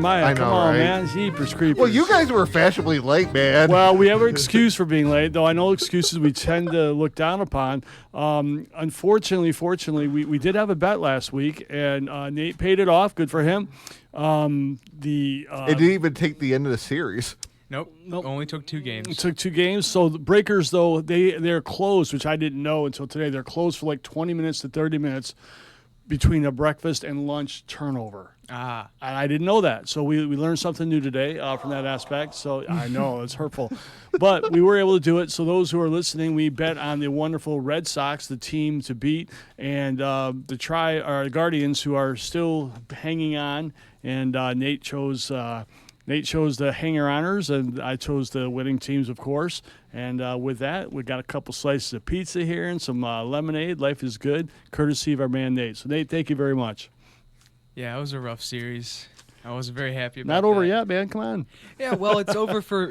I know, Come on, right? man. Jeepers creepers. Well, you guys were fashionably late, man. Well, we have an excuse for being late, though I know excuses we tend to look down upon. Fortunately, we did have a bet last week, and Nate paid it off. Good for him. It didn't even take the end of the series. Nope. Only took 2 games. It took 2 games. So the Breakers, though, they're closed, which I didn't know until today. They're closed for like 20 minutes to 30 minutes between a breakfast and lunch turnover. Ah. And I didn't know that. So we learned something new today from that aspect. So I know it's hurtful. But we were able to do it. So those who are listening, we bet on the wonderful Red Sox, the team to beat, and to try our Guardians, who are still hanging on. And Nate chose the hanger-oners, and I chose the winning teams, of course. And with that, we got a couple slices of pizza here and some lemonade. Life is good, courtesy of our man Nate. So, Nate, thank you very much. Yeah, it was a rough series. I wasn't very happy about Not over that. yet, man. Come on. Yeah, well, it's over for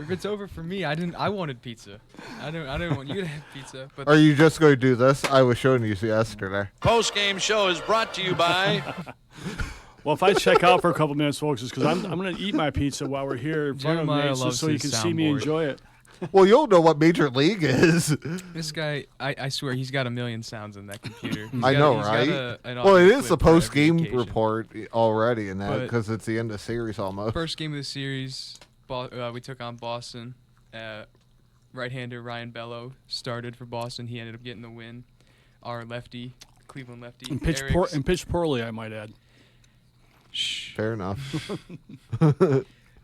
me. I wanted pizza. I didn't want you to have pizza. But Are you just going to do this? I was showing you yesterday. Post-game show is brought to you by... Well, if I check out for a couple minutes, folks, it's because I'm going to eat my pizza while we're here in front Jeremiah of Nate, loves so you his can see me soundboard. enjoy it. Well, you'll know what Major League is. this guy, I swear, he's got a million sounds in that computer. I know, he's right? got an Well, it audio is the clip for every post-game occasion. report already in that But- because it's the end of series almost. First game of the series, we took on Boston. Right-hander Ryan Bello started for Boston. He ended up getting the win. Our lefty, Cleveland lefty, And pitched, pitched poorly, I might add. Fair enough.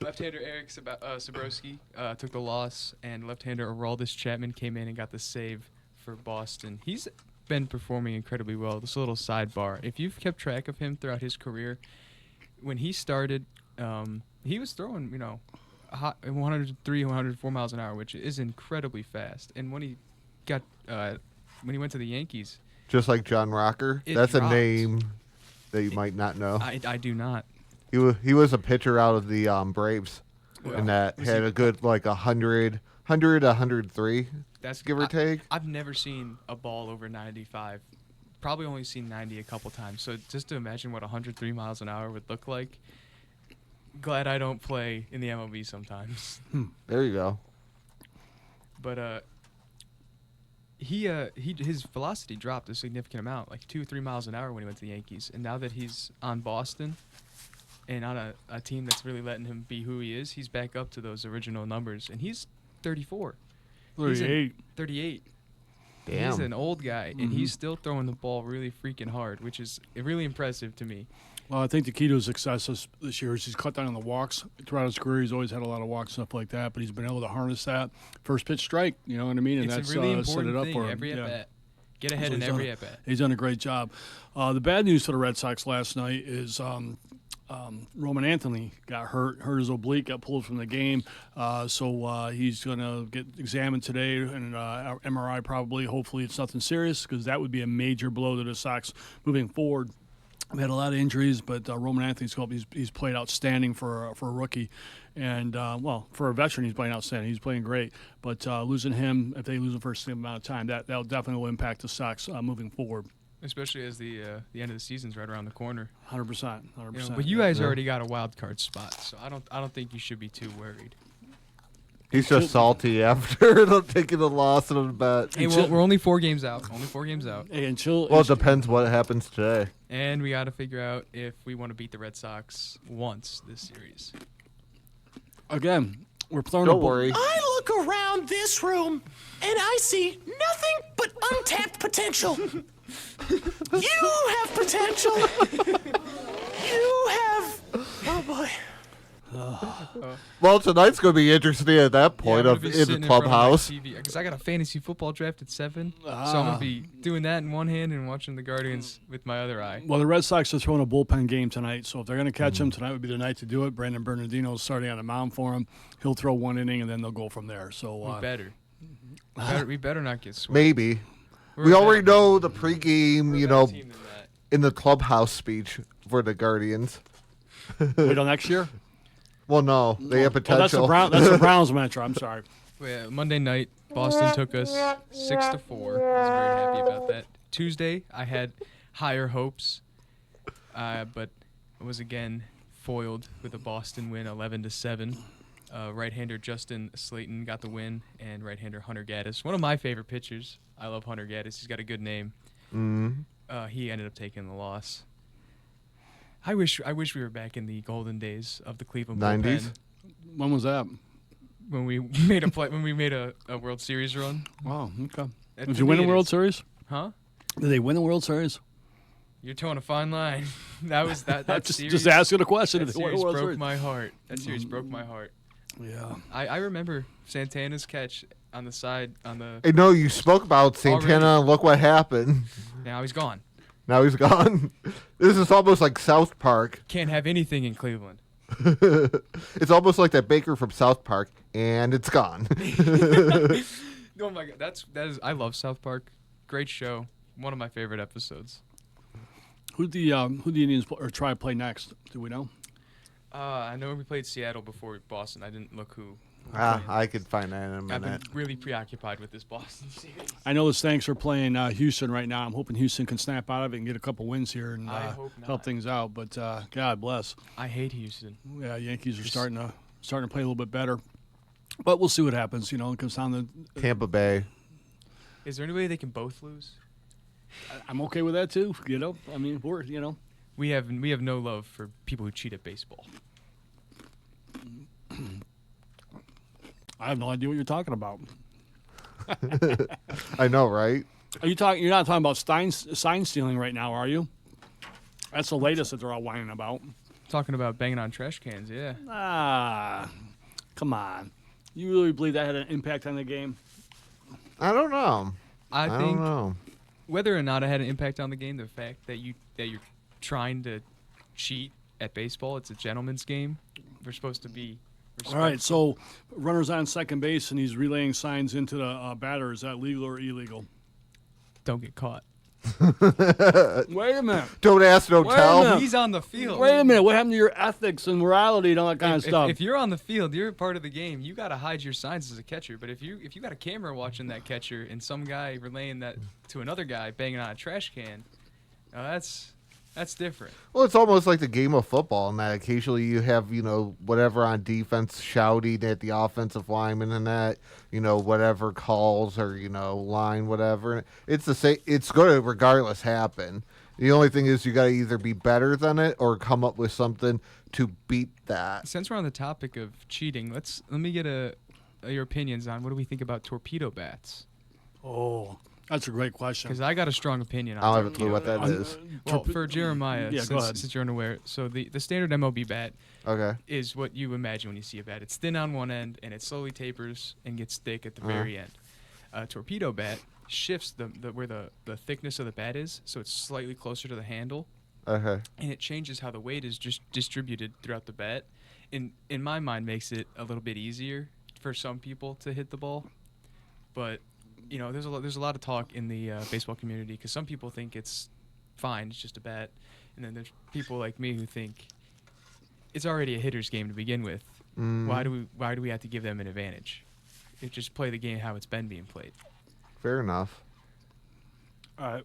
Left-hander Eric Sabrowski took the loss, and left-hander Aroldis Chapman came in and got the save for Boston. He's been performing incredibly well. This little sidebar, if you've kept track of him throughout his career, when he started, he was throwing, 103, 104 miles an hour, which is incredibly fast. And when he went to the Yankees, Just like John Rocker. It That's dropped. a name that you might not know. I do not. He was a pitcher out of the Braves, and that Was had he- a good 100, 103, That's give or take. I've never seen a ball over 95. Probably only seen 90 a couple times. So just to imagine what 103 miles an hour would look like. Glad I don't play in the MLB sometimes. There you go. But his velocity dropped a significant amount, like 2 or 3 miles an hour when he went to the Yankees. And now that he's on Boston and on a team that's really letting him be who he is, he's back up to those original numbers. And he's 34. He's 38. 38. Damn. He's an old guy, and he's still throwing the ball really freaking hard, which is really impressive to me. Well, I think the key to his success this year is he's cut down on the walks. Throughout his career, he's always had a lot of walks, stuff like that, but he's been able to harness that first pitch strike, you know what I mean? And It's that's a really set important it up thing, for him. every Yeah. at-bat. Get ahead So in he's every done- at-bat. He's done a great job. The bad news for the Red Sox last night is Roman Anthony got hurt his oblique, got pulled from the game. So he's going to get examined today and MRI probably. Hopefully it's nothing serious because that would be a major blow to the Sox moving forward. We've had a lot of injuries, but Roman Anthony's he's played outstanding for a rookie. And, for a veteran, he's playing outstanding. He's playing great. But losing him, if they lose him for a same amount of time, that'll definitely will impact the Sox moving forward. Especially as the end of the season's right around the corner. 100%. But you guys already got a wild card spot, so I don't think you should be too worried. He's just salty after taking the loss in a bet. Hey, we're only 4 games out. Hey, until Well, it depends what happens today. And we got to figure out if we want to beat the Red Sox once this series. again, we're throwing Don't worry. I look around this room and I see nothing but untapped potential. You have potential. You have. Oh boy. Well, tonight's going to be interesting at that point in the clubhouse. Because I got a fantasy football draft at 7, so I'm going to be doing that in one hand and watching the Guardians with my other eye. Well, the Red Sox are throwing a bullpen game tonight, so if they're going to catch him, tonight would be the night to do it. Brandon Bernardino's starting on the mound for him. He'll throw one inning, and then they'll go from there. So We better not get swept. Maybe. We're We a already better- know the pregame, we're a better team than that. in the clubhouse speech for the Guardians. wait till next year. Well, no, they have Oh, potential. that's the Browns mantra. I'm sorry. Yeah, Monday night, Boston took us 6-4. I was very happy about that. Tuesday, I had higher hopes, but it was again foiled with a Boston win, 11-7. Right-hander Justin Slayton got the win, and right-hander Hunter Gaddis. One of my favorite pitchers. I love Hunter Gaddis. He's got a good name. He ended up taking the loss. I wish we were back in the golden days of the Cleveland 90s? bullpen When was that? when we made a World Series run. Wow. Okay. And Did to you win me the it World is- Series? Huh? Did they win the World Series? You're towing a fine line. That series. just asking a question. That Did they win the series World broke Series? my heart. That series broke my heart. Yeah. I remember Santana's catch on the side on the. Hey, no, you spoke about Santana, Already. and look what happened. Now he's gone. Now he's gone. This is almost like South Park. Can't have anything in Cleveland. It's almost like that baker from South Park, and it's gone. Oh my god, that is. I love South Park. Great show. One of my favorite episodes. Who the Indians or try to play next? Do we know? I know we played Seattle before Boston. I didn't look who. I could find that in a I've been minute. really preoccupied with this Boston series. I know the Stanks are playing Houston right now. I'm hoping Houston can snap out of it and get a couple wins here and I hope help not. things out. But God bless. I hate Houston. Yeah, Yankees are starting to play a little bit better. But we'll see what happens. You know, it comes down to. Tampa Bay. Is there any way they can both lose? I'm okay with that too. You know, I mean, we're We have no love for people who cheat at baseball. I have no idea what you're talking about. I know, right? Are you talking? You're not talking about sign stealing right now, are you? That's the latest that they're all whining about. Talking about banging on trash cans, yeah. Ah, come on. You really believe that had an impact on the game? I don't know. I I think don't know. whether or not it had an impact on the game, the fact that you're trying to cheat at baseball, it's a gentleman's game. We're supposed to be All right, so runner's on second base and he's relaying signs into the batter. Is that legal or illegal? don't get caught. Wait a minute. Don't ask, don't Wait a tell. minute. He's on the field. Wait a minute. What happened to your ethics and morality and all that kind of If, stuff? if you're on the field, you're a part of the game. You got to hide your signs as a catcher. But if you got a camera watching that catcher and some guy relaying that to another guy banging on a trash can, that's different. Well, it's almost like the game of football in that occasionally you have, whatever on defense shouting at the offensive lineman and that, whatever calls or, line, whatever. It's the same. It's going to regardless happen. The only thing is you got to either be better than it or come up with something to beat that. Since we're on the topic of cheating, let me get your opinions on what do we think about torpedo bats? oh, that's a great question. Because I got a strong opinion I don't on have a clue what that is. Well, for Jeremiah, Yeah, go ahead. since you're unaware, so the standard MLB bat Okay. is what you imagine when you see a bat. It's thin on one end, and it slowly tapers and gets thick at the very end. A torpedo bat shifts where the thickness of the bat is, so it's slightly closer to the handle, Okay. and it changes how the weight is just distributed throughout the bat. In my mind, makes it a little bit easier for some people to hit the ball, but there's a lot of talk in the baseball community because some people think it's fine, it's just a bat, and then there's people like me who think it's already a hitter's game to begin with. Why do we have to give them an advantage? Just play the game how it's been being played. Fair enough. All right.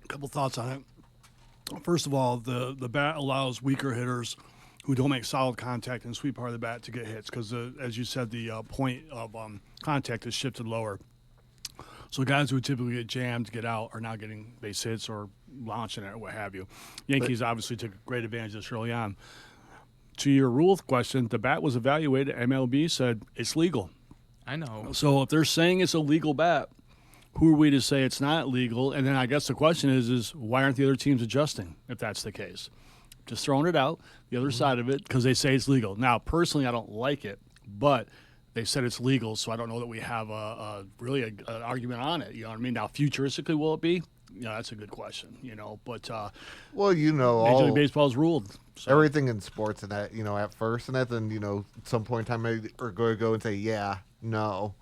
A couple thoughts on it. First of all, the bat allows weaker hitters who don't make solid contact in the sweet part of the bat to get hits because, as you said, the point of contact is shifted lower. So guys who typically get jammed, get out, are now getting base hits or launching it or what have you. Yankees obviously took great advantage of this early on. To your rule question, the bat was evaluated. MLB said it's legal. I know. So if they're saying it's a legal bat, who are we to say it's not legal? And then I guess the question is why aren't the other teams adjusting if that's the case? Just throwing it out, the other side of it, because they say it's legal. Now, personally, I don't like it, but they said it's legal, so I don't know that we have really an argument on it. You know what I mean? Now, futuristically, will it be? That's a good question, But Well, Major League Baseball's ruled. So. everything in sports and that, at first and that, then, at some point in time, maybe are going to go and say, yeah, no.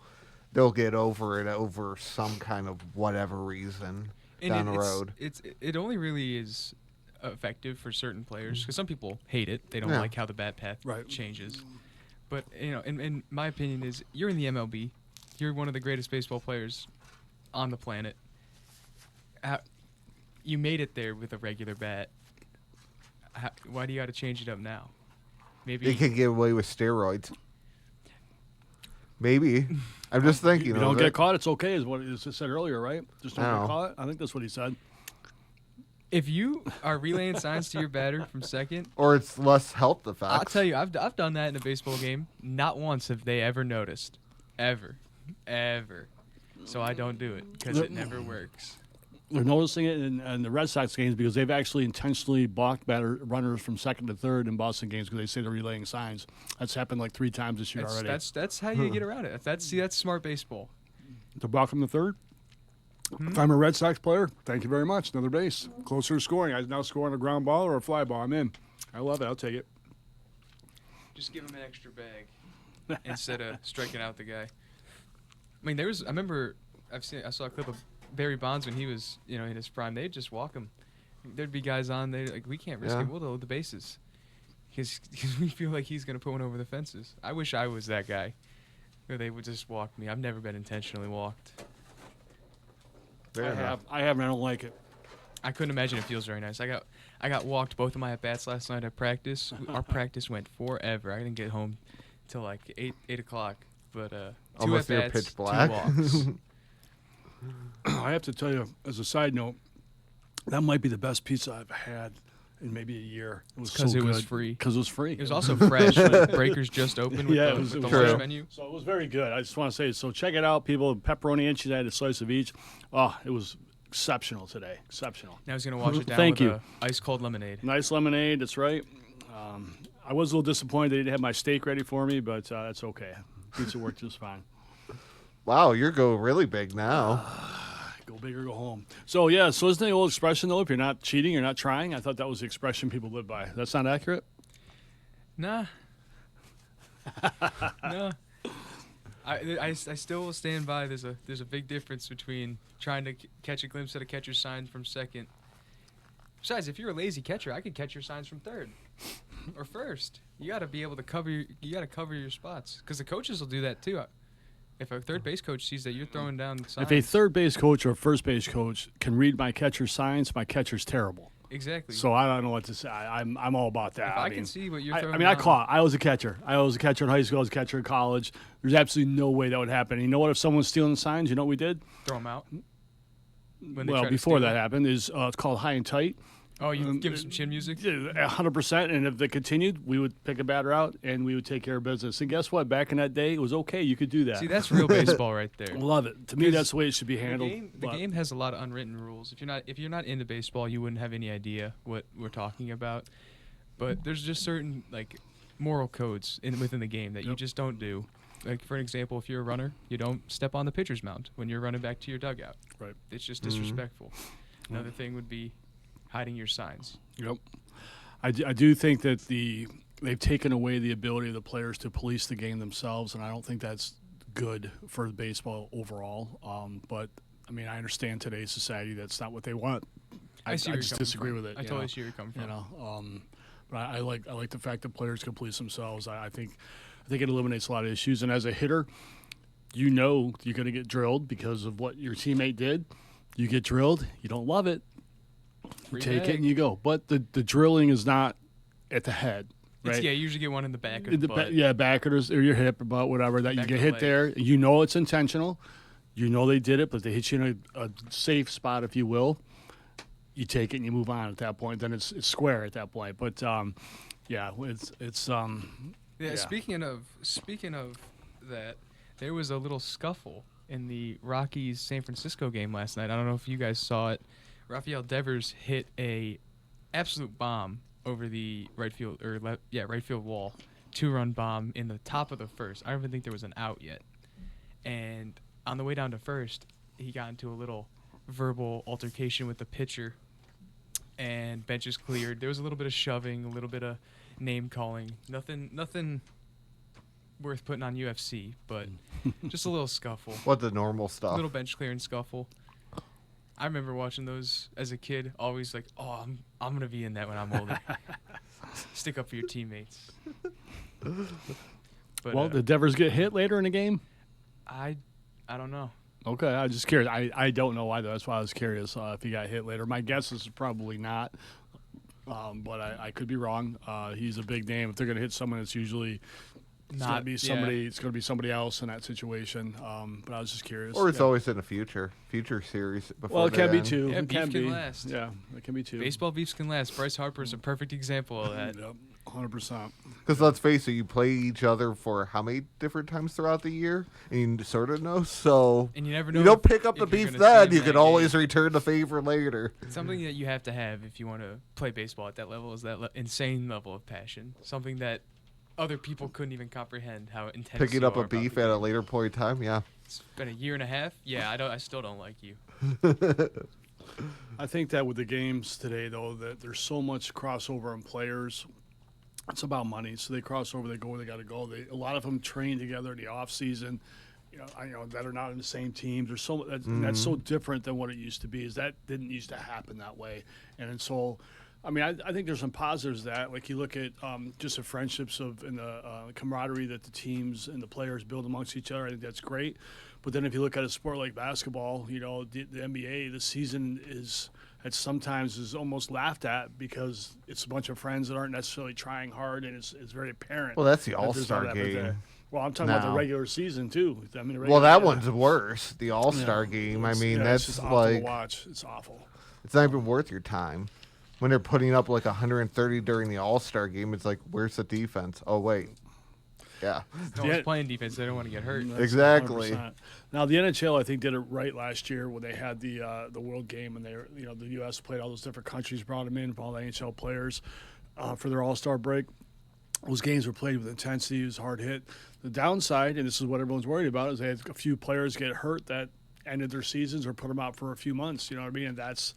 They'll get over it over some kind of whatever reason down the road. It only really is effective for certain players because some people hate it. They don't Yeah. like how the bat path Right. changes. But in my opinion is you're in the MLB. You're one of the greatest baseball players on the planet. You made it there with a regular bat. why do you got to change it up now? Maybe They can get away with steroids. Maybe. I'm just thinking. You of don't it. get caught, it's okay, is what he said earlier, right? Just don't No. get caught. I think that's what he said. if you are relaying signs to your batter from second, Or it's less health effects. I'll tell you, I've done that in a baseball game. Not once have they ever noticed, ever. So I don't do it because it never works. They're noticing it in the Red Sox games because they've actually intentionally blocked runners from second to third in Boston games because they say they're relaying signs. That's happened like 3 times this year already. That's how you get around it. That's smart baseball. To block from the third. If I'm a Red Sox player, thank you very much. Another base. Closer to scoring. I now score on a ground ball or a fly ball. I'm in. I love it. I'll take it. Just give him an extra bag instead of striking out the guy. I mean, I remember I saw a clip of Barry Bonds when he was, in his prime. They'd just walk him. There'd be guys on there like, we can't risk Yeah. it. We'll load the bases because we feel like he's gonna put one over the fences. I wish I was that guy where they would just walk me. I've never been intentionally walked. Fair enough. I have, and I don't like it. I couldn't imagine it feels very nice. I got walked both of my at bats last night at practice. Our practice went forever. I didn't get home till like 8 o'clock. But 2 Almost near at-bats, pitch black. 2 walks. I have to tell you, as a side note, that might be the best pizza I've had in maybe a year. It was It's 'cause so it was good. free. Because it was free. It was also fresh when Breakers just opened with Yeah, the, it was- with it the was lunch true. menu. So it was very good. I just want to say, so check it out, people. Pepperoni inches, I had a slice of each. Oh, it was exceptional today. Exceptional. Now he's going to wash it down Thank with you. a ice cold lemonade. Nice lemonade, that's right. I was a little disappointed they didn't have my steak ready for me, but that's okay. Pizza worked just fine. Wow, you're going really big now. Go big or go home. So, yeah, so isn't the old expression, though, if you're not cheating, you're not trying? I thought that was the expression people live by. That's not accurate? Nah. No. I still will stand by. There's a big difference between trying to catch a glimpse at a catcher's sign from second. Besides, if you're a lazy catcher, I could catch your signs from third or first. You got to be able to cover. You got to cover your spots because the coaches will do that too. If a third base coach sees that you're throwing down signs, If a third base coach or a first base coach can read my catcher's signs, my catcher's terrible. exactly. So I don't know what to say. I'm all about that. if I mean, can see what you're I throwing, mean, I down, caught. I was a catcher. I was a catcher in high school. I was a catcher in college. There's absolutely no way that would happen. You know what? If someone's stealing the signs, you know what we did? throw them out. When they Well, try to before steal that it. happened, is it's called high and tight. Oh, you give 'em some chin music. 100%. And if they continued, we would pick a batter out and we would take care of business. And guess what? Back in that day, it was okay. You could do that. See, that's real baseball right there. Love it. To me, 'Cause that's the way it should be The handled. the but- game has a lot of unwritten rules. If you're not into baseball, you wouldn't have any idea what we're talking about. But there's just certain like moral codes within the game that you Yep. just don't do. Like for an example, if you're a runner, you don't step on the pitcher's mound when you're running back to your dugout. Right. It's just disrespectful. Another thing would be hiding your signs. Yep. I do think that they've taken away the ability of the players to police the game themselves, and I don't think that's good for baseball overall. But I mean, I understand today's society that's not what they want. I see where you're just coming disagree from. with it. I you totally know? see where you're coming from. You know, but I like the fact that players can police themselves. I think it eliminates a lot of issues. And as a hitter, you know you're going to get drilled because of what your teammate did. You get drilled. You don't love it. You Free take bag. it and you go. But the drilling is not at the head, right? Yeah, you usually get one in the back of In the the butt. back or your hip or butt, whatever, that you Back get of the hit leg. there. You know it's intentional. You know they did it, but they hit you in a safe spot, if you will. You take it and you move on at that point. Then it's square at that point. But yeah, it's Yeah, speaking of that, there was a little scuffle in the Rockies San Francisco game last night. I don't know if you guys saw it. Rafael Devers hit a absolute bomb over the right field wall, 2-run bomb in the top of the first. I don't even think there was an out yet. And on the way down to first, he got into a little verbal altercation with the pitcher, and benches cleared. There was a little bit of shoving, a little bit of name calling. Nothing worth putting on UFC, but just a little scuffle, What the normal stuff. little bench clearing scuffle. I remember watching those as a kid. Always like, oh, I'm gonna be in that when I'm older. Stick up for your teammates. But well, did Devers get hit later in the game? I don't know. Okay, I was just curious. I don't know either. That's why I was curious if he got hit later. My guess is probably not. but I could be wrong. He's a big name. If they're going to hit someone, it's usually it's going to Not- be somebody. It's going to be somebody else in that situation. But I was just curious. Or it's Yeah. always in the future series. Before Well, it can they be end. too. Yeah, it beef can can be. last. Yeah, it can be too. Baseball beefs can last. Bryce Harper's a perfect example of that. Yep, 100%. Because let's face it, you play each other for how many different times throughout the year, and you sort of know. So And you never know you don't if- pick up the if you're beef gonna see then. him You that can game. always return the favor later. Something that you have to have if you want to play baseball at that level is that insane level of passion. Something that other people couldn't even comprehend how intense. Picking you up are a about beef the at a game. later point in time, yeah. It's been a year and a half. Yeah, I still don't like you. I think that with the games today, though, that there's so much crossover in players. It's about money. So they cross over, they go where they got to go. A lot of them train together in the off season. That are not in the same teams. There's so and that's so different than what it used to be. Is that didn't used to happen that way, and so. I mean, I think there's some positives to that. Like you look at just the friendships and the camaraderie that the teams and the players build amongst each other. I think that's great. But then if you look at a sport like basketball, the NBA, the season at sometimes is almost laughed at because it's a bunch of friends that aren't necessarily trying hard, and it's very apparent. Well, that's the that there's All-Star not that game. there. Well, I'm talking about the now. regular season too. I mean, the Well, regular- that yeah. one's worse. The All-Star Yeah. game. I It's- mean, yeah, it's that's just awful to like watch. It's awful. it's not even worth your time. When they're putting up like 130 during the All-Star game, it's like, where's the defense? Oh wait, yeah. No one's playing defense. They don't want to get hurt. That's Exactly. 100%. Now the NHL, I think, did it right last year when they had the World Game, and the U.S. played all those different countries, brought them in, all the NHL players for their All-Star break. Those games were played with intensity. It was hard hit. The downside, and this is what everyone's worried about, is they had a few players get hurt that ended their seasons or put them out for a few months. You know what I mean? And that's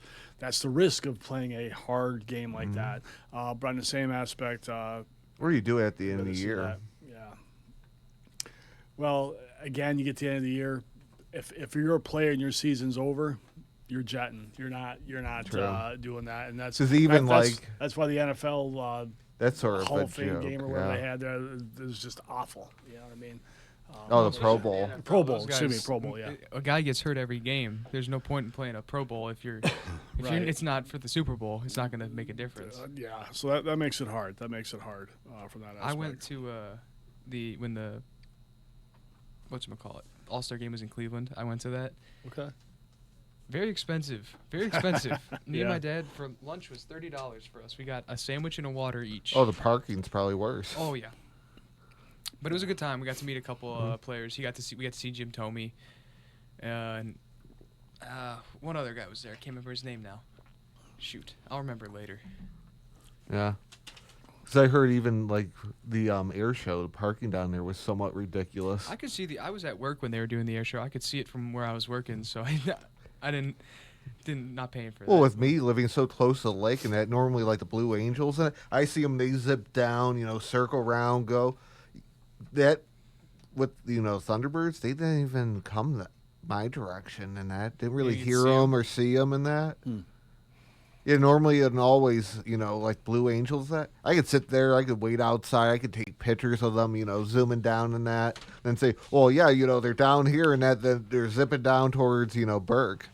the risk of playing a hard game like that. But on the same aspect, What do you do at the end of the see year? that. Yeah. Well, again, you get to the end of the year. If you're a player and your season's over, you're jetting. You're not True. doing that, and that's 'Cause even, that's like- that's why the NFL That's sort of Hall a of Fame joke. game or whatever yeah. they had there it was just awful. You know what I mean? Oh, the Pro Bowl. Pro Bowl, Those excuse me, guys- Pro Bowl, yeah. A guy gets hurt every game. There's no point in playing a Pro Bowl if you're Right. it's not for the Super Bowl. It's not going to make a difference. Yeah, so that makes it hard. That makes it hard from that aspect. I went to when the whatchamacallit All-Star game was in Cleveland. I went to that. Okay. Very expensive. Very expensive. Me and Yeah. my dad for lunch was $30 for us. We got a sandwich and a water each. Oh, the parking's probably worse. Oh yeah. But it was a good time. We got to meet a couple players. We got to see Jim Thome, and one other guy was there. I can't remember his name now. Shoot, I'll remember later. Yeah. Because I heard even like the air show, the parking down there was somewhat ridiculous. I could see I was at work when they were doing the air show. I could see it from where I was working, so I didn't not paying for that. Well, with me living so close to the lake and that, normally like the Blue Angels, and I see them, they zip down, circle around, go. That, with, Thunderbirds, they didn't even come my direction and that. Didn't really you hear see 'em? them or see them and that. Yeah, normally and always, like Blue Angels, that I could sit there, I could wait outside, I could take pictures of them, zooming down and that, then say, well, yeah, they're down here and that, then they're zipping down towards, Burke.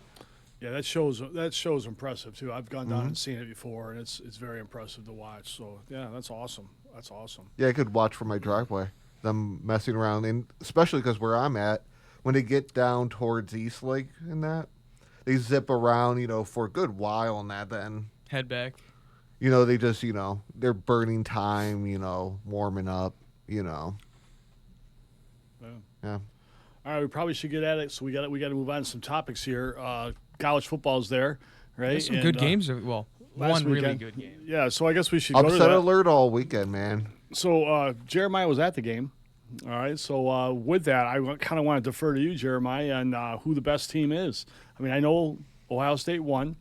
Yeah, that show's impressive too. I've gone down and seen it before, and it's very impressive to watch. So yeah, that's awesome. That's awesome. Yeah, I could watch from my driveway, them messing around, and especially because where I'm at, when they get down towards East Lake and that, they zip around, for a good while and that, then, Head back. they just, they're burning time, warming up, Yeah. yeah. All right, we probably should get at it. So we got to move on to some topics here. College football's there, right? There's some And, good games. Well, last one really weekend. good game. Yeah, so I guess we should go to Upset that. alert all weekend, man. So Jeremiah was at the game. All right. So with that, I kind of want to defer to you, Jeremiah, on who the best team is. I mean, I know Ohio State won.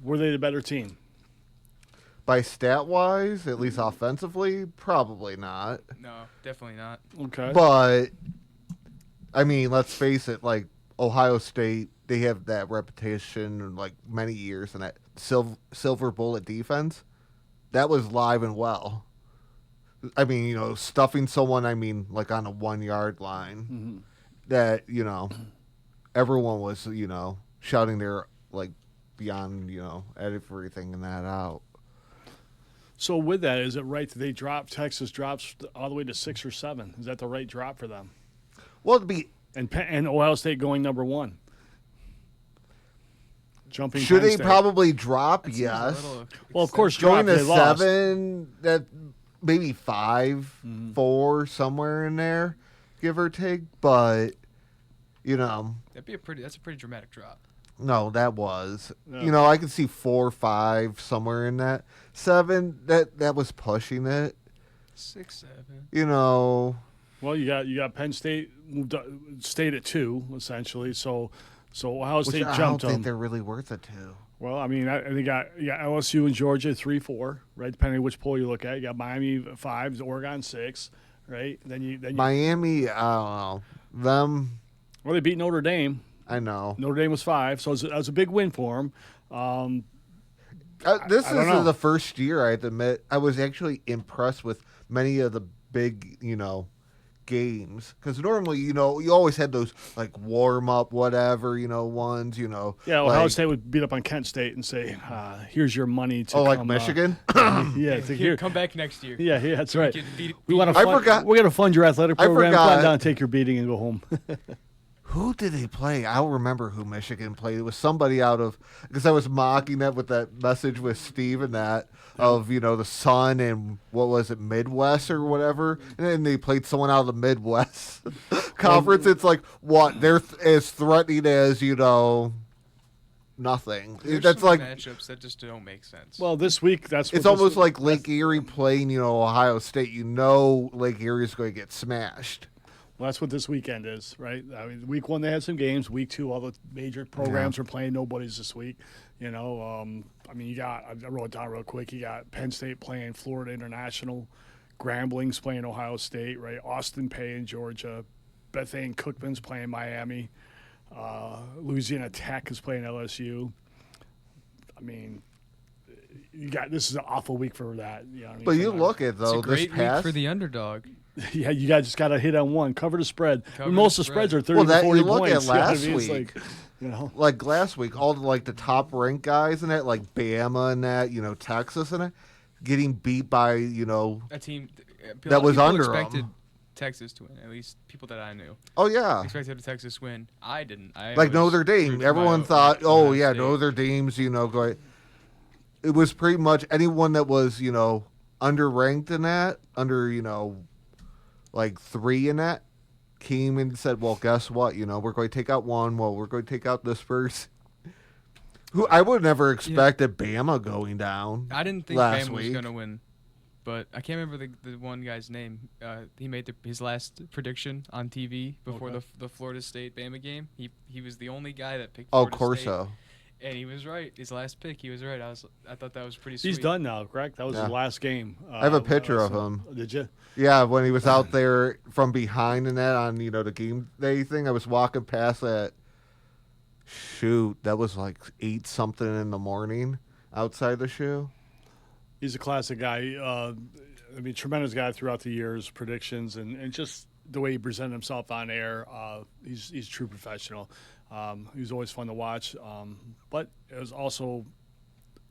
Were they the better team? By stat-wise, at least offensively, probably not. No, definitely not. Okay. But, I mean, let's face it, like, Ohio State, they have that reputation, like, many years, and that silver bullet defense, that was live and well. I mean, stuffing someone, like, on a 1-yard line, that, everyone was, shouting their, like, beyond, everything and that out. So with that, is it right that they drop Texas drops all the way to 6 or 7? Is that the right drop for them? Well, to be And Ohio State going number 1. Jumping. should Penn they State. probably drop? That seems a Yes. little Well, of course, Going drop. to They lost. 7, that maybe 5, 4, somewhere in there, give or take. But That's a pretty dramatic drop. no, that was. No. I could see 4, 5, somewhere in that. 7, that was pushing it. 6, 7. Well, you got Penn State stayed at 2 essentially. So Ohio Which State I don't jumped think them. they're really worth it to. Well, I mean, they got LSU and Georgia 3-4, right? Depending on which poll you look at. You got Miami 5, Oregon 6, right? Then you Miami, I don't know. Them, well, they beat Notre Dame. I know. Notre Dame was 5, so that was a big win for them. This I don't know. is the first year, I have to admit, I was actually impressed with many of the big, games. Because normally, you always had those, like, warm-up, whatever, ones, Yeah, Ohio like, State would beat up on Kent State and say, "Here's your money to like come, Michigan? yeah, to here. Come back next year. Yeah, that's right. We want to. I forgot- We're gonna fund your athletic I program. Come forgot. on down, take your beating, and go home. Who did they play? I don't remember who Michigan played. It was somebody out of, because I was mocking that with that message with Steve and that of, the Sun and what was it, Midwest or whatever. And then they played someone out of the Midwest conference. It's like, what? They're as threatening as, nothing. There's That's some like, matchups that just don't make sense. Well, this week that's what it's this almost week- like Lake Erie playing, Ohio State. Lake Erie is going to get smashed. Well, that's what this weekend is, right? I mean, week 1 they had some games. Week 2, all the major programs were playing. Nobody's this week. I mean, I wrote it down real quick. You got Penn State playing Florida International, Grambling's playing Ohio State, right? Austin playing Georgia, Bethune Cookman's playing Miami, Louisiana Tech is playing LSU. I mean, this is an awful week for that. You know what I mean? But you Come on. look at, It's though, a great this week past. for the underdog. Yeah, you guys just got to hit on one. Cover the spread. Cover Most the of the spreads spread. are 30 Well, that- to 40 you look at points. You know what I last mean? It's week. like, Like last week, all the top ranked guys and that, like Bama and that, Texas and that, getting beat by, A team a That lot of was people under expected 'em. Texas to win. At least people that I knew oh yeah, expected a Texas win. I didn't. I like was Notre Dame. rooting for Everyone my thought, Ohio oh yeah, State. Notre Dame's, going. It was pretty much anyone that was, underranked in that, under, like 3 in that, came and said, well, guess what? We're going to take out one. Well, we're going to take out this person. Who I would never expected Bama going down. I didn't think last Bama was week. gonna win, but I can't remember the one guy's name. He made his last prediction on TV before Okay. the Florida State Bama game. He was the only guy that picked. Oh, Florida Corso. State, and he was right. His last pick, he was right. I thought that was pretty sweet. he's done now, correct? That was Yeah. his last game. I have a picture of him. Did you? Yeah, when he was out there from behind and that on, the game day thing, I was walking past that. Shoot, that was like 8 something in the morning outside the shoe. He's a classic guy. I mean, tremendous guy throughout the years, predictions, and just the way he presented himself on air. He's a true professional. He was always fun to watch, but it was also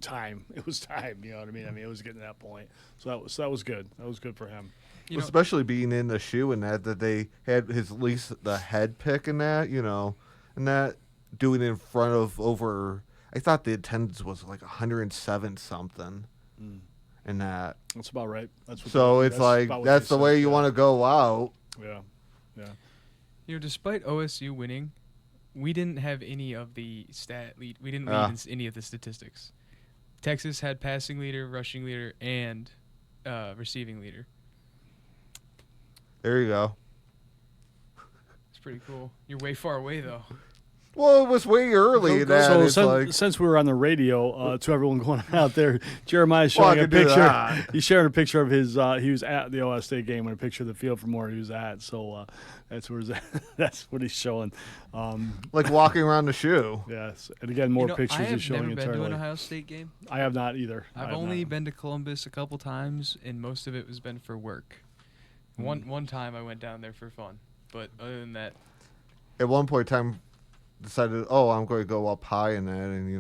time. It was time. You know what I mean? It was getting to that point. So that was good. That was good for him. You know, Especially being in the shoe and that they had his at least the head pick and that, and that doing it in front of over. I thought the attendance was like 107 something, and that. That's about right. That's what So they- it's that's like about what that's they the way said, you yeah. want to go out. Yeah. despite OSU winning, we didn't have any of the stat lead. We didn't lead Ah. in any of the statistics. Texas had passing leader, rushing leader, and receiving leader. There you go. It's pretty cool. You're way far away though. Well, it was way early. in that So it's like, since we were on the radio, to everyone going out there, Jeremiah's Well, I showing a could do picture. that. He's sharing a picture of his. He was at the Ohio State game and a picture of the field from where he was at. So that's where that's what he's showing. like walking around the shoe. Yes, and again, more pictures I he's have showing never been to entirely. an Ohio State game. I have not either. I I've have only not. been to Columbus a couple times, and most of it was been for work. One time I went down there for fun, but other than that, At one point in time, decided, oh, I'm going to go up high in that, and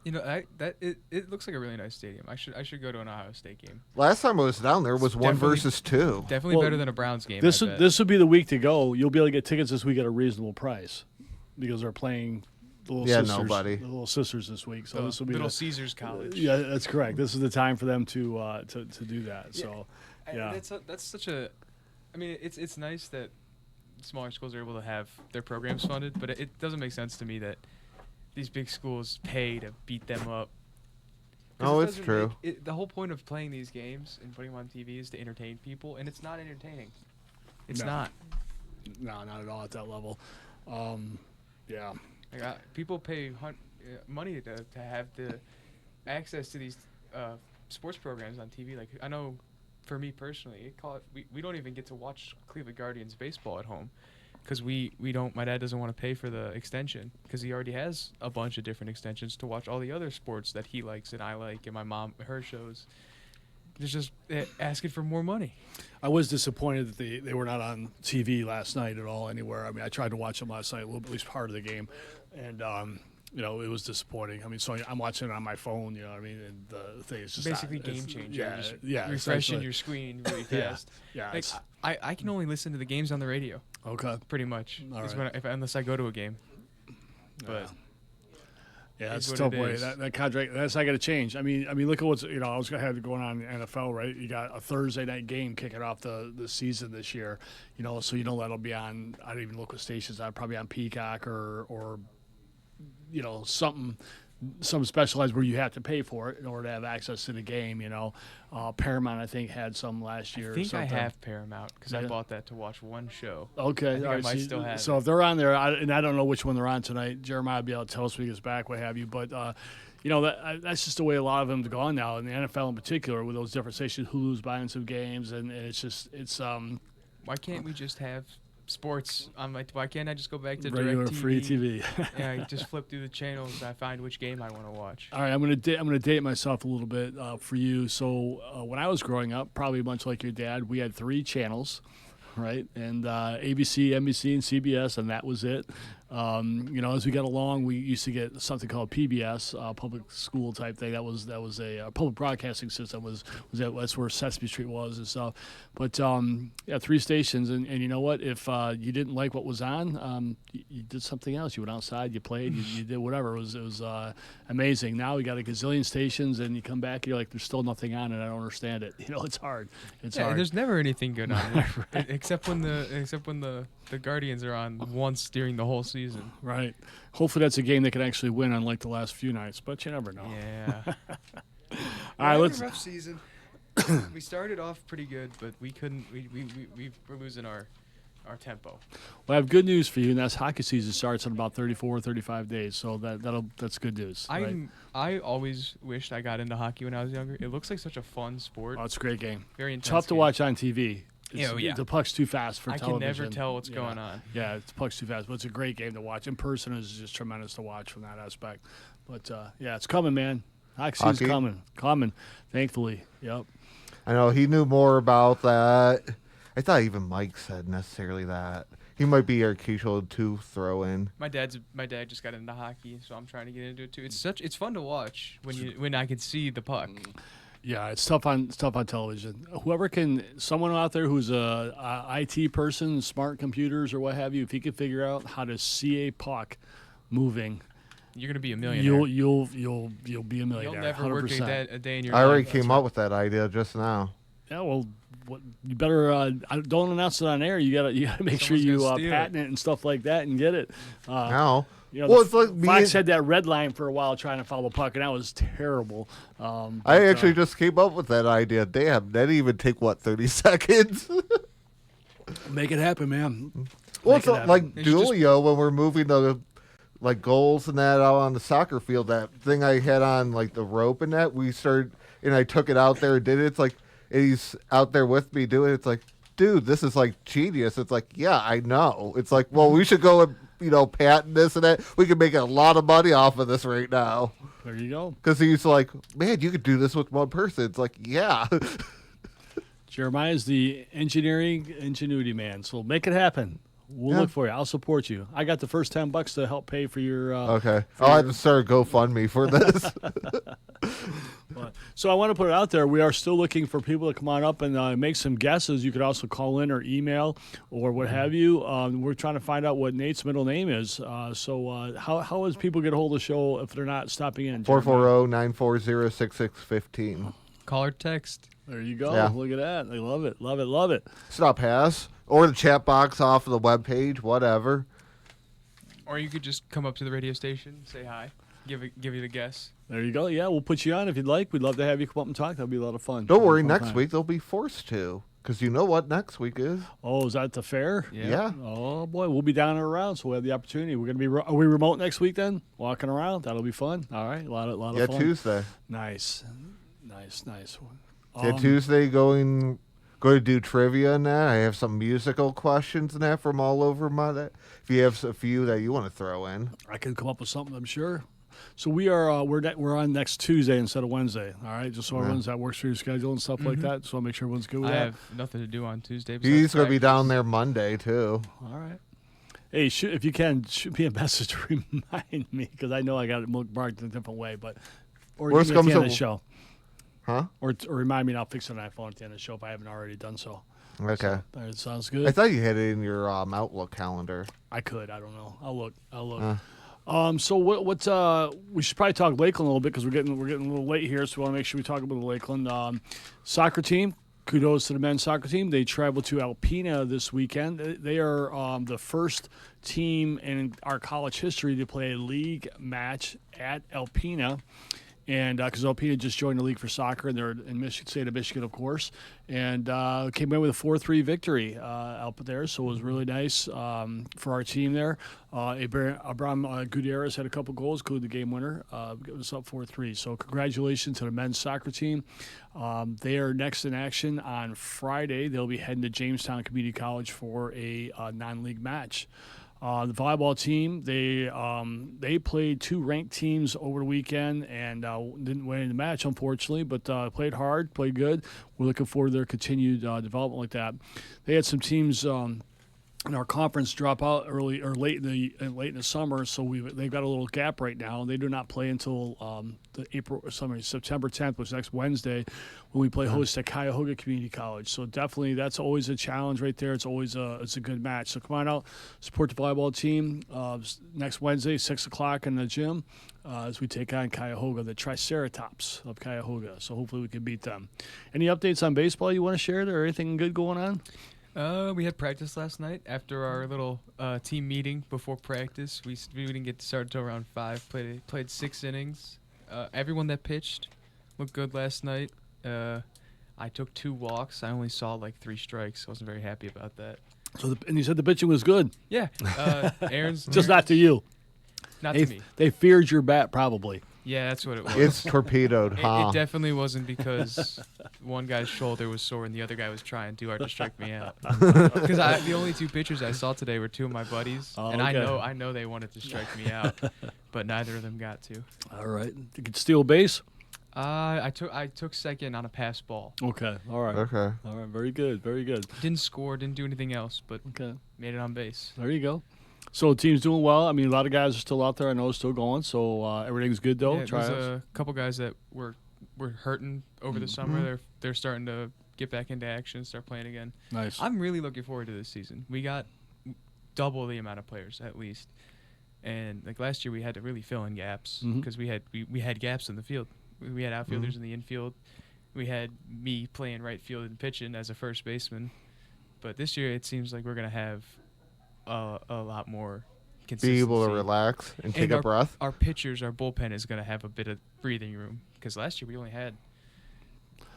You know, it looks like a really nice stadium. I should go to an Ohio State game. Last time I was down there was one Definitely- versus two. Definitely Well, better than a Browns game. This I would bet. this would be the week to go. You'll be able to get tickets this week at a reasonable price because they're playing the little Yeah, sisters, nobody. the little sisters this week. So The this will be Little the, Caesars College. yeah, that's correct. This is the time for them to do that. So yeah. That's such a. I mean, it's nice that smaller schools are able to have their programs funded, but it doesn't make sense to me that these big schools pay to beat them up. 'Cause Oh, it it's doesn't true. The whole point of playing these games and putting them on TV is to entertain people, and it's not entertaining. It's No. not. No, not at all at that level. Yeah. Like, people pay money to have the access to these sports programs on TV. Like, I know, for me personally, we don't even get to watch Cleveland Guardians baseball at home because we don't. My dad doesn't want to pay for the extension because he already has a bunch of different extensions to watch all the other sports that he likes and I like, and my mom her shows. It's just asking for more money. I was disappointed that they were not on TV last night at all anywhere. I mean, I tried to watch them last night, at least part of the game, and you know, it was disappointing. I mean, so I'm watching it on my phone, you know what I mean? And the thing is just Basically, not, game it's- changer. Yeah, Just yeah, refreshing essentially. your screen really Yeah, fast. yeah. Like, It's, I can only listen to the games on the radio, okay. pretty much. All is right. unless I go to a game. But Yeah, is it's what tough it way. is. That contract, that's not going to change. I mean, look at what's I was going to have going on in the NFL, right? You got a Thursday night game kicking off the season this year, so that'll be on. I don't even look what stations. I'd probably on Peacock or some specialized where you have to pay for it in order to have access to the game. Paramount I think had some last year. I or think I something. have Paramount because I Yeah. bought that to watch one show. Okay, think all I right, might still have so it. if they're on there, and I don't know which one they're on tonight, Jeremiah will be able to tell us when he gets back, what have you. But that's just the way a lot of them have gone now, in the NFL in particular, with those different stations. Hulu's buying some games, and it's Why can't we just have sports? Why can't I just go back to regular DirecTV? free TV. Yeah, I just flip through the channels and I find which game I want to watch. All right, I'm gonna date myself a little bit for you. So when I was growing up, probably much like your dad, we had 3 channels, right? And ABC, NBC, and CBS, and that was it. As we got along, we used to get something called PBS, public school type thing. That was a public broadcasting system. That's where Sesame Street was and stuff. But 3 stations, and you know what? If you didn't like what was on, you did something else. You went outside, you played, you did whatever. It was amazing. Now we got a gazillion stations, and you come back, you're like, there's still nothing on, and I don't understand it. It's hard. It's Yeah, hard. there's never anything good on it, except when the Guardians are on once during the whole season. Right. Hopefully that's a game they can actually win, unlike the last few nights. But you never know. Yeah. All right, let's. rough season. We started off pretty good, but we couldn't. We were losing our tempo. Well, I have good news for you, and that's hockey season starts in about 34, 35 days. So that's good news. Right? I always wished I got into hockey when I was younger. It looks like such a fun sport. Oh, it's a great game. Very intense. Tough to game. watch on TV. Oh, yeah. The puck's too fast for I can television. never tell what's Yeah. going on. Yeah, the puck's too fast, but it's a great game to watch. In person is just tremendous to watch from that aspect. But it's coming, man. Hockey season's Hockey? coming. Thankfully. Yep. I know he knew more about that. I thought even Mike said necessarily that. He might be our casual to throw in. My dad just got into hockey, so I'm trying to get into it too. It's fun to watch when I can see the puck. Yeah, it's tough on television. Someone out there who's a IT person, smart computers or what have you, if he could figure out how to see a puck moving, You're gonna be a millionaire. you'll be a millionaire. You'll never 100%. work a day in your I already life. came up with that idea just now. Yeah, well, you better don't announce it on air. You gotta make sure Someone's you gonna steal patent it and stuff like that and get it. Now, Well, well, it's like me. Fox had that red line for a while trying to follow the puck, and that was terrible. I but, actually just came up with that idea. Damn, that didn't even take 30 seconds. make it happen, man. Well, Make it's it happen. like It's just- Julio when we're moving the goals and that out on the soccer field. That thing I had on the rope and that we started, and I took it out there and did it. It's like and he's out there with me doing it. It's like, dude, this is genius. It's like, yeah, I know. It's like, well, we should go and patent this and that. We can make a lot of money off of this right now. There you go. Because he's like, man, you could do this with one person. It's like, yeah. Jeremiah's the engineering ingenuity man, so make it happen. We'll Yeah. look for you. I'll support you. I got the first $10 to help pay for your. Okay. I'll have to start a GoFundMe for this. So I want to put it out there. We are still looking for people to come on up and make some guesses. You could also call in or email or what have you. We're trying to find out what Nate's middle name is. So how does people get a hold of the show if they're not stopping in? Jeremiah? 440-940-6615. Call or text. There you go. Yeah. Look at that. They love it. Love it. Love it. Stop pass. Or the chat box off of the webpage, whatever. Or you could just come up to the radio station, say hi, give you the guess. There you go. Yeah, we'll put you on if you'd like. We'd love to have you come up and talk. That'll be a lot of fun. Don't worry, Fun next time. week they'll be forced to. Because you know what next week is. Oh, is that at the fair? Yeah. Oh boy, we'll be down and around, so we'll have the opportunity. We're gonna be. Are we remote next week then? Walking around. That'll be fun. All right, a lot of Yeah, fun. Tuesday. Nice. Yeah, Tuesday going to do trivia and that. I have some musical questions and that from all over my. If you have a few that you want to throw in. I can come up with something, I'm sure. So we are we're on next Tuesday instead of Wednesday. All right, just so everyone's that works for your schedule and stuff like that. So I'll make sure everyone's good with I that. have nothing to do on Tuesday. He's besides going to be practice. down there Monday too. All right. Hey, if you can, shoot me a message to remind me because I know I got it marked in a different way, but or Worst give me at the comes end to- of the show, Huh? or remind me and I'll fix it on iPhone at the end of the show if I haven't already done so. Okay. That sounds I good. thought you had it in your Outlook calendar. I could. I don't know. I'll look. So what? We should probably talk Lakeland a little bit because we're getting a little late here. So we want to make sure we talk about the Lakeland soccer team. Kudos to the men's soccer team. They traveled to Alpena this weekend. They are the first team in our college history to play a league match at Alpena. And because Alpena just joined the league for soccer, and they're in state of Michigan, of course, and came in with a 4-3 victory out there. So it was really nice for our team there. Abraham Gutierrez had a couple goals, including the game winner. It was up 4-3. So congratulations to the men's soccer team. They are next in action on Friday. They'll be heading to Jamestown Community College for a non-league match. The volleyball team, they played two ranked teams over the weekend and didn't win the match, unfortunately, but played hard, played good. We're looking forward to their continued development like that. They had some teams in our conference drop out early or late in the summer, so they've got a little gap right now. They do not play until September 10th, which is next Wednesday, when we play host at Cuyahoga Community College. So definitely, that's always a challenge right there. It's always it's a good match. So come on out, support the volleyball team next Wednesday, 6:00 in the gym, as we take on Cuyahoga, the Triceratops of Cuyahoga. So hopefully we can beat them. Any updates on baseball you want to share there? Anything good going on? We had practice last night after our little team meeting before practice. We didn't get to start until around 5. Played 6 innings. Everyone that pitched looked good last night. I took 2 walks. I only saw like 3 strikes. I wasn't very happy about that. So and you said the pitching was good, Yeah, Aaron's just not to you. not to me. They feared your bat probably. Yeah, that's what it was. It's torpedoed, huh? It definitely wasn't because one guy's shoulder was sore and the other guy was trying too hard to strike me out. Because the only 2 pitchers I saw today were 2 of my buddies, and okay. I know they wanted to strike me out, but neither of them got to. All right, you could steal base. I took second on a pass ball. Okay, all right, Okay. all right, very good, very good. Didn't score, didn't do anything else, but Okay, made it on base. there you go. So the team's doing well. I mean, a lot of guys are still out there. I know still going. So everything's good though. Yeah, there's Tryouts. a couple guys that were hurting over the summer. They're starting to get back into action, start playing again. Nice. I'm really looking forward to this season. We got double the amount of players at least, and like last year we had to really fill in gaps because we had gaps in the field. We had outfielders in the infield. We had me playing right field and pitching as a first baseman, but this year it seems like we're gonna have a lot more consistency. Be able to relax and take a our, breath. Our pitchers, our bullpen is gonna have a bit of breathing room because last year we only had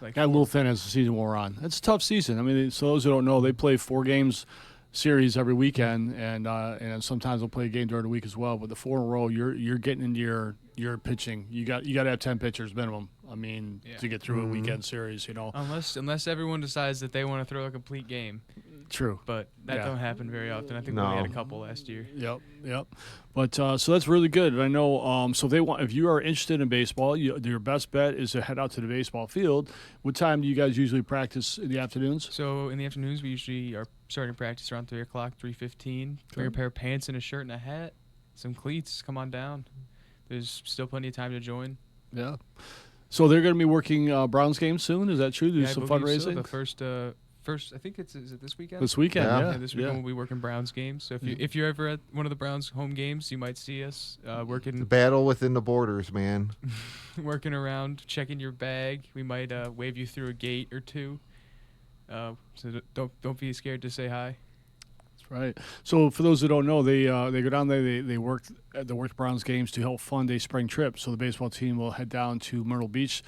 like Got a little thin as the season wore on. It's a tough season. I mean, so those who don't know, they play 4 games series every weekend, and sometimes they'll play a game during the week as well. But the 4 in a row, you're getting into your you're pitching. You got to have 10 pitchers minimum. I mean, Yeah. to get through a weekend series, you know. Unless everyone decides that they want to throw a complete game, True. but that Yeah. don't happen very often. I think we No. only had a couple last year. Yep. But so that's really good. And I know. So if you are interested in baseball, your best bet is to head out to the baseball field. What time do you guys usually practice in the afternoons? So in the afternoons, we usually are starting practice around 3 o'clock, 3:15. Bring a pair of pants and a shirt and a hat, some cleats. Come on down. There's still plenty of time to join. Yeah. So they're going to be working Browns games soon. Is that true? Do Yeah, I some believe so. fundraising The first, I think is it this weekend? this weekend? Yeah. Yeah. Yeah, this weekend we'll be working Browns games. So if you're ever at one of the Browns home games, you might see us The working battle within the borders, man. working around, checking your bag. We might wave you through a gate or two. So don't be scared to say hi. Right. So for those who don't know, they go down there. They work at the Browns games to help fund a spring trip. So the baseball team will head down to Myrtle Beach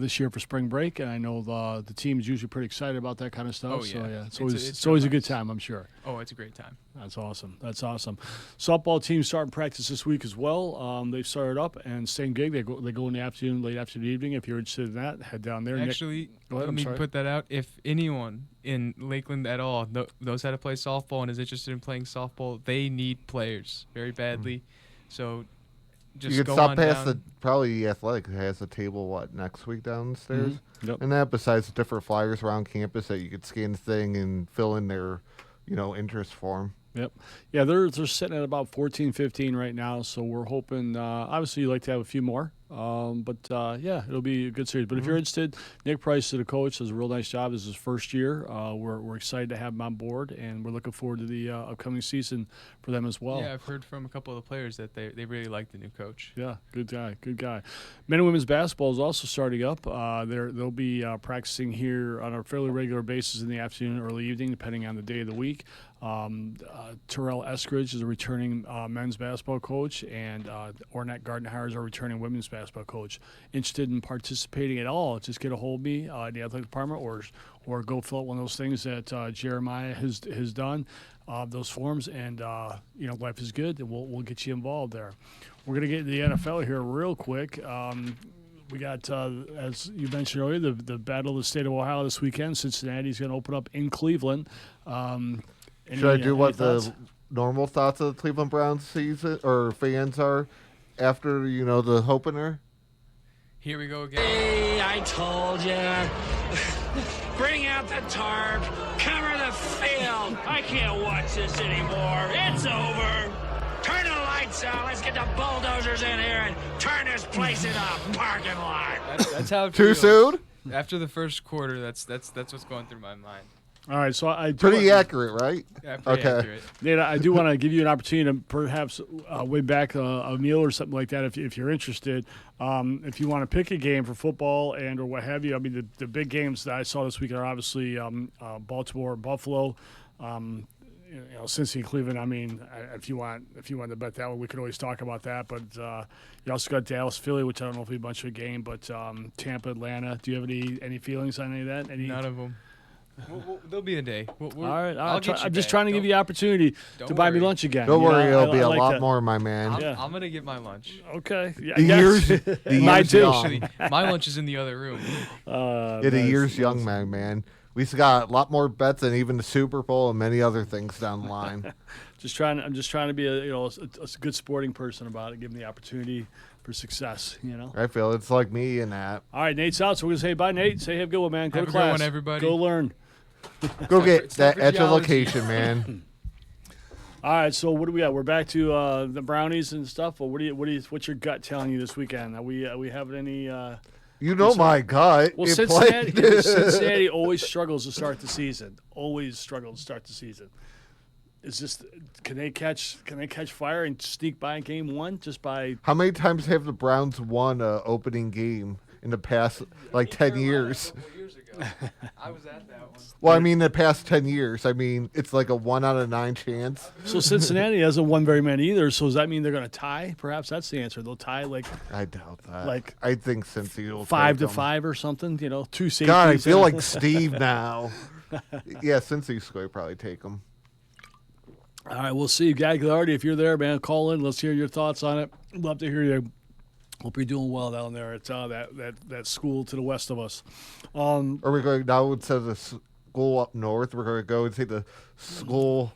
this year for spring break, and I know the team is usually pretty excited about that kind of stuff. Oh, So yeah. yeah, It's it's real always a good nice. time, I'm sure. Oh, it's a great time. That's awesome. Softball team starting practice this week as well. They've started up and same gig. They go in the afternoon, late afternoon, evening. If you're interested in that, head down there. Nick- Actually, Go ahead, let I'm me sorry. put that out. If anyone in Lakeland at all knows how to play softball and is interested in playing softball, they need players very badly. So just You could go stop on past down. probably the Athletic has a table next week downstairs, Yep. and that besides the different flyers around campus that you could scan the thing and fill in their interest form. Yep. Yeah, they're sitting at about 14, 15 right now. So we're hoping, obviously, you'd like to have a few more. But yeah, it'll be a good series. But if you're interested, Nick Price, the coach, does a real nice job. This is his first year. We're excited to have him on board, and we're looking forward to the upcoming season for them as well. Yeah, I've heard from a couple of the players that they really like the new coach. Yeah, good guy. Men and women's basketball is also starting up. They'll be practicing here on a fairly regular basis in the afternoon, early evening, depending on the day of the week. Terrell Eskridge is a returning men's basketball coach, and Ornette Gardenhire is our returning women's basketball coach. Interested in participating at all, just get a hold of me in the athletic department or go fill out one of those things that Jeremiah has done, those forms, and life is good, and we'll get you involved there. We're going to get to the NFL here real quick. We got, as you mentioned earlier, the Battle of the State of Ohio this weekend. Cincinnati's going to open up in Cleveland. Should I do what thoughts? the normal thoughts of the Cleveland Browns season or fans are after the opener? Here we go again. Hey, I told ya. Bring out the tarp. Cover the field. I can't watch this anymore. It's over. Turn the lights out. Let's get the bulldozers in here and turn this place into a parking lot. That's how it Too feels. soon? After the first quarter, that's what's going through my mind. All right, so I do Pretty want- accurate, right? Yeah, pretty Okay. accurate. Nate, I do want to give you an opportunity to perhaps win back a meal or something like that if you're interested. If you want to pick a game for football and or what have you, I mean, the big games that I saw this week are obviously Baltimore, Buffalo, Cincy, Cleveland. I mean, if you want to bet that one, we could always talk about that. But you also got Dallas, Philly, which I don't know if it'll be much of a game, but Tampa, Atlanta. Do you have any feelings on any of that? None of them. There'll be a day. All right, I'll get you I'm just back. trying to give you the opportunity to don't buy me worry. lunch again. Don't you know? worry, it'll be I a like lot that. more, my man. Yeah. I'm gonna get my lunch. Okay. Yeah, The yes. years, the Mine years too. young. Actually, my lunch is in the other room. Yeah, the Nice, years young, nice. man. We got a lot more bets than even the Super Bowl and many other things down the line. I'm just trying to be a good sporting person about it, give them the opportunity for success. I feel it's like me and that. All right, Nate's out, so we're gonna say bye, Nate. Say have a good one, man. Go Have to a good class. one, everybody. Go learn. Go get it's time that for at your geology. location, man. All right, so what do we got? We're back to the brownies and stuff. Well, what's your gut telling you this weekend? Are we having any? You know my gut. Well, It Cincinnati, played. Cincinnati always struggles to start the season. Always struggles to start the season. Is this can they catch fire and sneak by in game one just by? How many times have the Browns won a opening game in the past, 10 years? Years ago, I was at that one. Well, I mean, the past 10 years. I mean, it's like a 1 out of 9 chance. So Cincinnati hasn't won very many either. So does that mean they're going to tie? Perhaps that's the answer. They'll tie I doubt that. Like, I think Cincy will 5 to take 'em. 5 or something. Two safeties. God, I feel like Steve now. Yeah, Cincy's going to probably take them. All right, we'll see. Gagliardi, if you're there, man, call in. Let's hear your thoughts on it. Love to hear Hope you're doing well down there at that school to the west of us. Are we going now instead of the school up north? We're going to go and take the school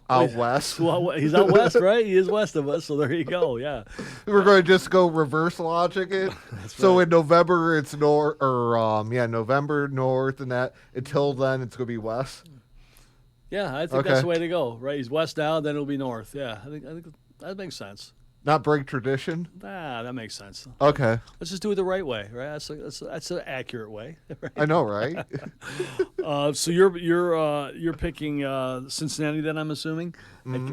out west. Well, he's out west, right? He is west of us, so there you go. Yeah. We're going to just go reverse logic it. So in November it's north, or November north, and that until then it's going to be west. Yeah, I think that's the way to go, right? He's west now, then it'll be north. Yeah, I think that makes sense. Not break tradition. That makes sense. Okay, Let's just do it the right way, right? That's an accurate way. Right? I know, right? So you're picking Cincinnati, then I'm assuming.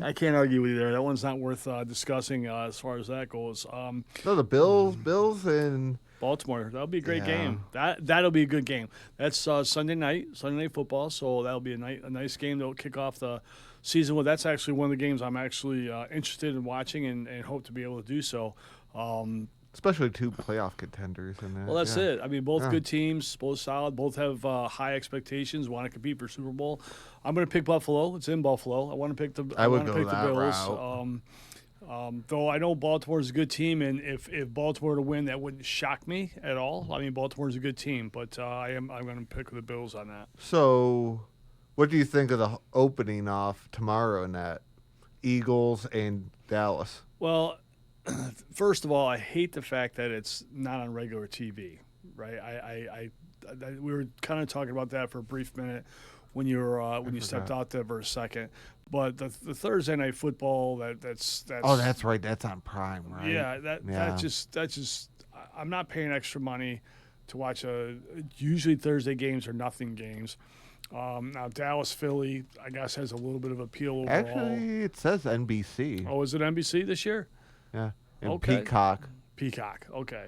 I can't argue with you there. That one's not worth discussing as far as that goes. No, the Bills, and Baltimore, that'll be a great Yeah. game. That'll be a good game. That's Sunday night football. So that'll be a nice game. That'll kick off the season. Well, that's actually one of the games I'm actually interested in watching and hope to be able to do so. especially two playoff contenders in that. Well, that's yeah. it. I mean, both Yeah. good teams, both solid, both have high expectations, want to compete for Super Bowl. I'm going to pick Buffalo. It's in Buffalo. I want to pick the. I would want to go pick the that Bills. route. Though I know Baltimore's a good team, and if Baltimore to win, that wouldn't shock me at all. I mean, Baltimore's a good team, but I'm going to pick the Bills on that. So, what do you think of the opening off tomorrow in that Eagles and Dallas? Well, first of all, I hate the fact that it's not on regular TV, right? We were kind of talking about that for a brief minute when you were when you stepped out there for a second. But the Thursday night football that's Oh, that's right. That's on Prime, right? yeah that just I'm not paying extra money to watch usually Thursday games or nothing games. Now Dallas Philly I guess has a little bit of appeal overall. Actually, it says NBC. Oh, is it NBC this year? Yeah. And Okay. Peacock. Peacock. Okay.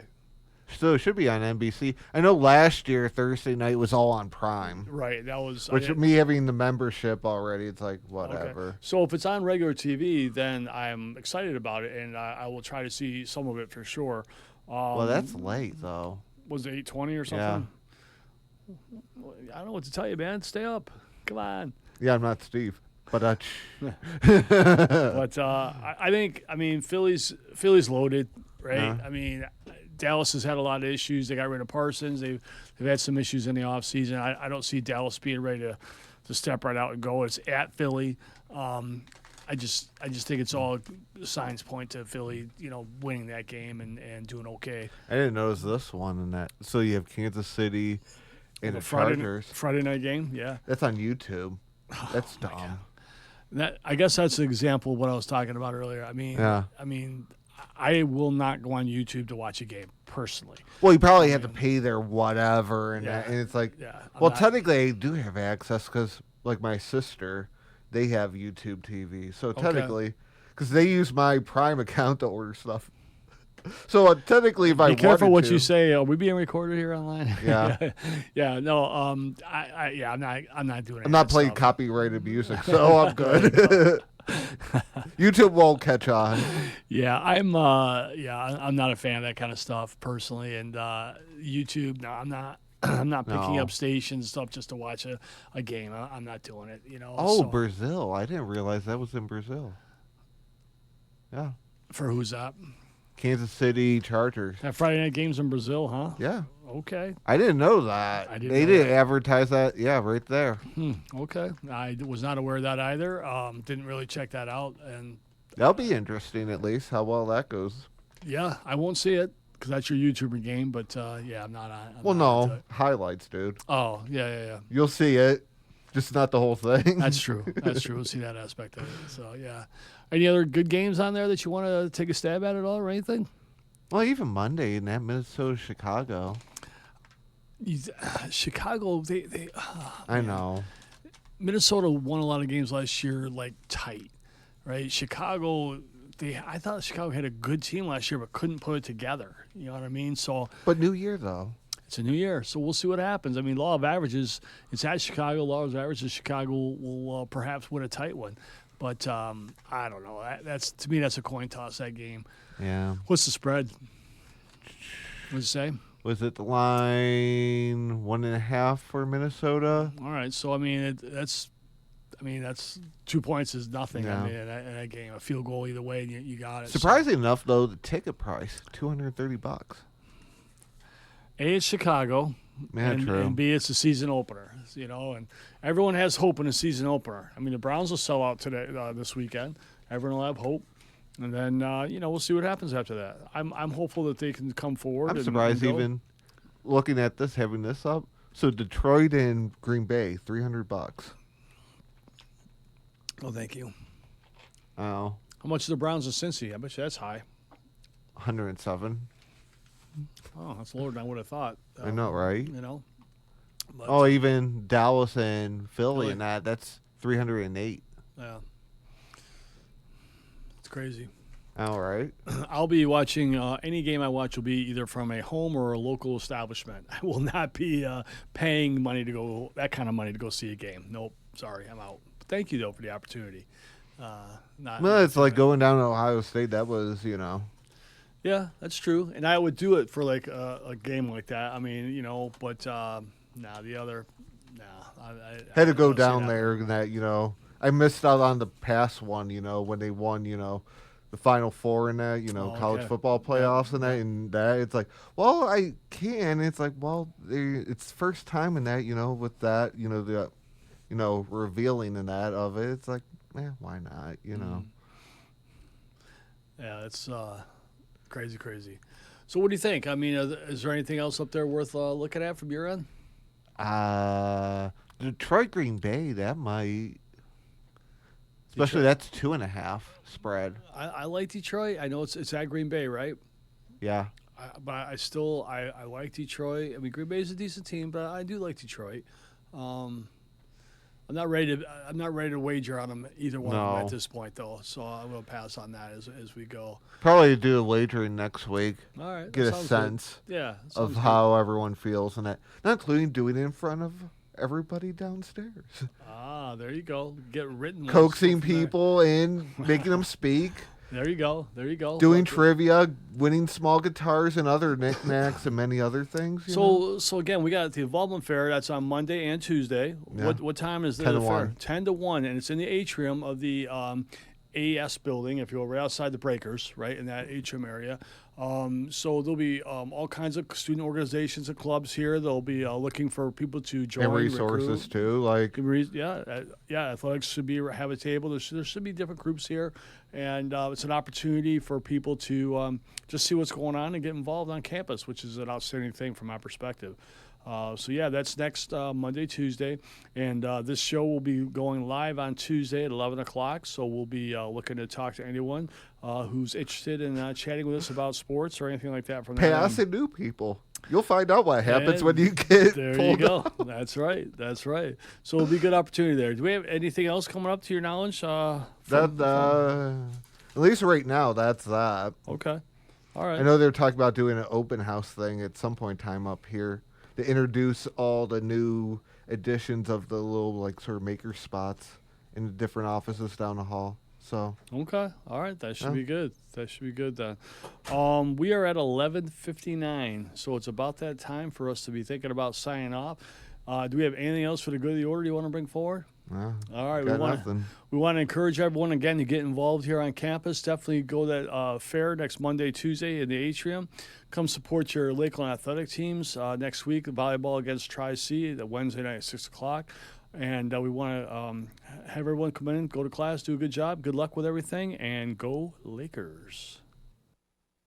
So it should be on NBC. I know last year Thursday night was all on Prime. Right. That was Which me having the membership already, it's like whatever. Okay. So if it's on regular TV, then I'm excited about it, and I will try to see some of it for sure. Well, that's late though. Was it 8:20 or something? I don't know what to tell you, man. Stay up. Come on. Yeah, I'm not Steve, but But I think Philly's loaded, right? Yeah. I mean, Dallas has had a lot of issues. They got rid of Parsons. They've had some issues in the offseason. I don't see Dallas being ready to step right out and go. It's at Philly. I just think it's all signs point to Philly, winning that game and doing okay. I didn't notice this one in that. So you have Kansas City and the Chargers. Friday night game, yeah. That's on YouTube. That's dumb. I guess that's an example of what I was talking about earlier. I mean, Yeah. I will not go on YouTube to watch a game personally. Well, you probably have to pay their whatever, and, Yeah. and it's like, Yeah, I'm well, not- technically I do have access because, like my sister, they have YouTube TV. So technically, because they use my Prime account to order stuff. So technically, if I Be careful wanted what to, you say. Are we being recorded here online? Yeah. yeah. No. I'm not doing it. I'm not playing copyrighted music, so I'm good. YouTube won't catch on. Yeah, I'm not a fan of that kind of stuff personally, and YouTube. No, I'm not. I'm not picking No. up stations stuff just to watch a game. I'm not doing it. Oh, so- Brazil! I didn't realize that was in Brazil. Yeah, for who's that? Kansas City Chargers. That Friday night games in Brazil, huh? Yeah, Okay. I didn't know that. I didn't They know didn't that. advertise that. Yeah, right there. Okay. I was not aware of that either. Didn't really check that out, and That'll be interesting, at least how well that goes. yeah, I won't see it because that's your YouTuber game. But yeah, I'm not on. Well, not into no it. highlights, dude. Oh yeah. You'll see it, just not the whole thing. That's true. That's true. We'll see that aspect of it. So yeah. Any other good games on there that you want to take a stab at all or anything? Well, even Monday in that Minnesota Chicago. Chicago, I know. Minnesota won a lot of games last year, like tight, right? Chicago, I thought Chicago had a good team last year, but couldn't put it together. You know what I mean? So But New Year though. it's a new year, so we'll see what happens. I mean, law of averages, it's at Chicago. Law of averages, Chicago will perhaps win a tight one, but I don't know. That's to me, that's a coin toss. That game. Yeah. What's the spread? What'd you say? Was it the line 1.5 for Minnesota? All right, so I mean, that's I mean, that's 2 points is nothing. Yeah. I mean, in a game, a field goal either way, and you got it. Surprising enough, though, the ticket price $230. A, it's Chicago, Yeah, true. and B, it's a season opener. You know, and everyone has hope in a season opener. I mean, the Browns will sell out today, this weekend. Everyone will have hope, and then we'll see what happens after that. I'm hopeful that they can come forward. I'm and surprised go. even looking at this, having this up. So Detroit and Green Bay, $300. Oh, thank you. Oh, How much are the Browns and Cincy? I bet you that's high. 107. Oh, that's lower than I would have thought. I know, right? You know. But, Oh, even Dallas and Philly Philly. and that's 308. yeah. It's crazy. All right. I'll be watching any game I watch will be either from a home or a local establishment. I will not be paying money to go that kind of money to go see a game. Nope, sorry, I'm out. But thank you though for the opportunity. Well, it's like going down to Ohio State. That was, Yeah, that's true, and I would do it for like a game like that. I mean, but the other, I had to I go don't see down that. there. And that, I missed out on the past one, when they won, the Final Four in that, Oh, college okay. football playoffs and that. It's like, well, I can. It's like, well, it's first time in that, with that, the, revealing in that of it. It's like, why not, Yeah, it's crazy. So, what do you think? I mean, is there anything else up there worth looking at from your end? Detroit Green Bay, that might, especially that's 2.5 spread. I like Detroit. I know it's at Green Bay, right? Yeah. But I like Detroit. I mean, Green Bay is a decent team, but I do like Detroit. I'm not ready to wager on them either one of them No. at this point, though. So I'm going to pass on that as we go. Probably do a wagering next week. All right, Get that a sounds sense good. Yeah, that of sounds how everyone feels and that, not including doing it in front of everybody downstairs, good. There you go. Get written. ones, coaxing go from there. people in, making them speak, There you go. doing Look, trivia, winning small guitars and other knickknacks and many other things. you know? So again, we got the involvement fair. That's on Monday and Tuesday. Yeah. What time is the 10 to fair? 1. 10 to 1, and it's in the atrium of the AES building. If you're right outside the Breakers, right in that atrium area. So there'll be all kinds of student organizations and clubs here. They'll be looking for people to join. And resources recruit. too, like Athletics should have a table. There should be different groups here, and it's an opportunity for people to just see what's going on and get involved on campus, which is an outstanding thing from my perspective. That's next Monday, Tuesday, and this show will be going live on Tuesday at 11 o'clock. So we'll be looking to talk to anyone who's interested in chatting with us about sports or anything like that. From that pass end. and new people. You'll find out what happens And when you get There you pulled go. up. That's right. So it'll be a good opportunity there. Do we have anything else coming up to your knowledge? At least right now, that's that. Okay. All right. I know they're talking about doing an open house thing at some point in time up here to introduce all the new editions of the little like sort of maker spots in the different offices down the hall. So Okay. All right. That should Yeah. be good. That should be good then. We are at 11:59, so it's about that time for us to be thinking about signing off. Do we have anything else for the good of the order you want to bring forward? All right. got nothing. We want to encourage everyone again to get involved here on campus. Definitely go to that fair next Monday, Tuesday in the atrium. Come support your Lakeland athletic teams next week. Volleyball against Tri-C the Wednesday night at 6 o'clock. And we want to have everyone come in, go to class, do a good job. Good luck with everything, and go Lakers.